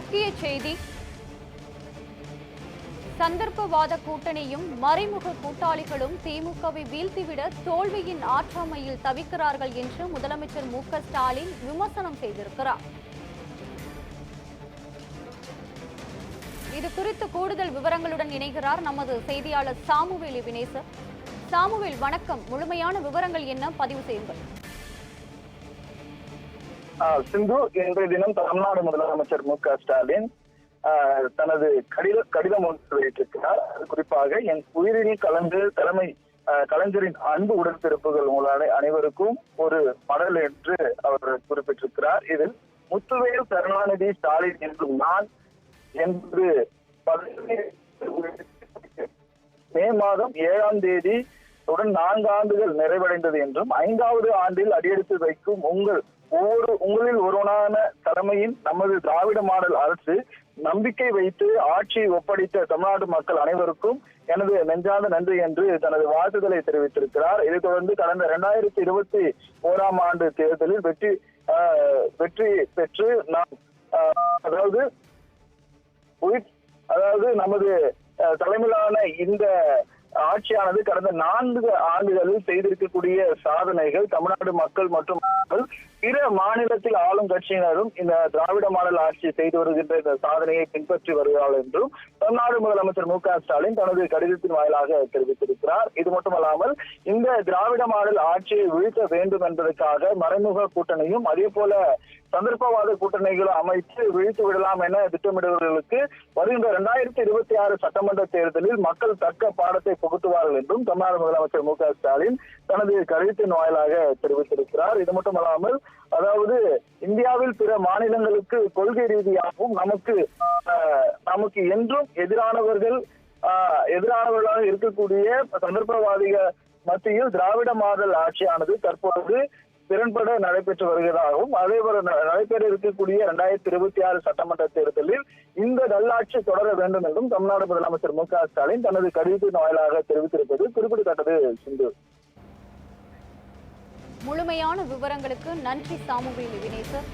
முக்கிய செய்தி. சந்தர்ப்பவாத கூட்டணியும் மறைமுக கூட்டாளிகளும் திமுகவை வீழ்த்திவிட தோல்வியின் ஆற்றாமையில் தவிக்கிறார்கள் என்று முதலமைச்சர் மு.க.ஸ்டாலின் விமர்சனம் செய்திருக்கிறார். இது குறித்து கூடுதல் விவரங்களுடன் இணைகிறார் நமது செய்தியாளர் சாமுவேல் வினேசர். சாமுவேல், வணக்கம். முழுமையான விவரங்கள் என்ன, பதிவு செய்யுங்கள். சிந்து, இன்றைய தினம் தமிழ்நாடு முதலமைச்சர் மு.க.ஸ்டாலின் தனது கடிதம் ஒன்று வெளியிட்டிருக்கிறார். குறிப்பாக என் உயிரினில் கலந்து கலைஞரின் அன்பு உடன்பிறப்புகள் உங்களான அனைவருக்கும் ஒரு மடல் என்று அவர் குறிப்பிட்டிருக்கிறார். இதில் முத்துவேல் கருணாநிதி ஸ்டாலின் என்றும் நான் என்று மே மாதம் 7ஆம் தேதி 4 ஆண்டுகள் நிறைவடைந்தது என்றும் 5வது ஆண்டில் அடியெடுத்து வைக்கும் உங்களில் ஒருவனான தலைமையின் நமது திராவிட மாடல் அரசு நம்பிக்கை வைத்து ஆட்சியை ஒப்படைத்த தமிழ்நாடு மக்கள் அனைவருக்கும் எனது நெஞ்சார்ந்த நன்றி என்று தனது வாழ்த்துக்களை தெரிவித்திருக்கிறார். இதைத் தொடர்ந்து கடந்த 2021ஆம் ஆண்டு தேர்தலில் வெற்றி பெற்று நாம் அதாவது நமது தலைமையிலான இந்த ஆட்சியானது கடந்த 4 ஆண்டுகளில் செய்திருக்கக்கூடிய சாதனைகள் தமிழ்நாடு மக்கள் மற்றும் பிற மாநிலத்தில் ஆளும் கட்சியினரும் இந்த திராவிட மாடல் ஆட்சி செய்து வருகின்ற இந்த சாதனையை பின்பற்றி வருகிறார்கள் என்றும் தமிழ்நாடு முதலமைச்சர் மு.க.ஸ்டாலின் தனது கடிதத்தின் வாயிலாக தெரிவித்திருக்கிறார். இது மட்டுமல்லாமல் இந்த திராவிட மாடல் ஆட்சியை வீழ்த்த வேண்டும் என்பதற்காக மறைமுக கூட்டணியும் அதே போல சந்தர்ப்பவாத கூட்டணிகளை அமைத்து வீழ்த்து விடலாம் என திட்டமிடுபவர்களுக்கு வருகின்ற 2026 சட்டமன்ற தேர்தலில் மக்கள் தக்க பாடத்தை புகுத்துவார்கள் என்றும் தமிழ்நாடு முதலமைச்சர் மு.க.ஸ்டாலின் தனது கடிதத்தின் வாயிலாக தெரிவித்திருக்கிறார். இது மட்டுமல்லாமல் அதாவது இந்தியாவில் பிற மாநிலங்களுக்கு கொள்கை ரீதியாகவும் நமக்கு என்றும் எதிரானவர்களாக இருக்கக்கூடிய சந்தர்ப்பவாதிகள் மத்தியில் திராவிட மாடல் ஆட்சியானது தற்போது திறன்பட நடைபெற்று வருவதாகவும் அதேபோல நடைபெற இருக்கக்கூடிய 2026 சட்டமன்ற தேர்தலில் இந்த நல்லாட்சி தொடர வேண்டும் என்றும் தமிழ்நாடு முதலமைச்சர் மு.க.ஸ்டாலின் தனது கடிதத்தின் வாயிலாக தெரிவித்திருப்பது குறிப்பிடத்தக்கது. சிந்து, முழுமையான விவரங்களுக்கு நன்றி சாமுவேல் வினேசர்.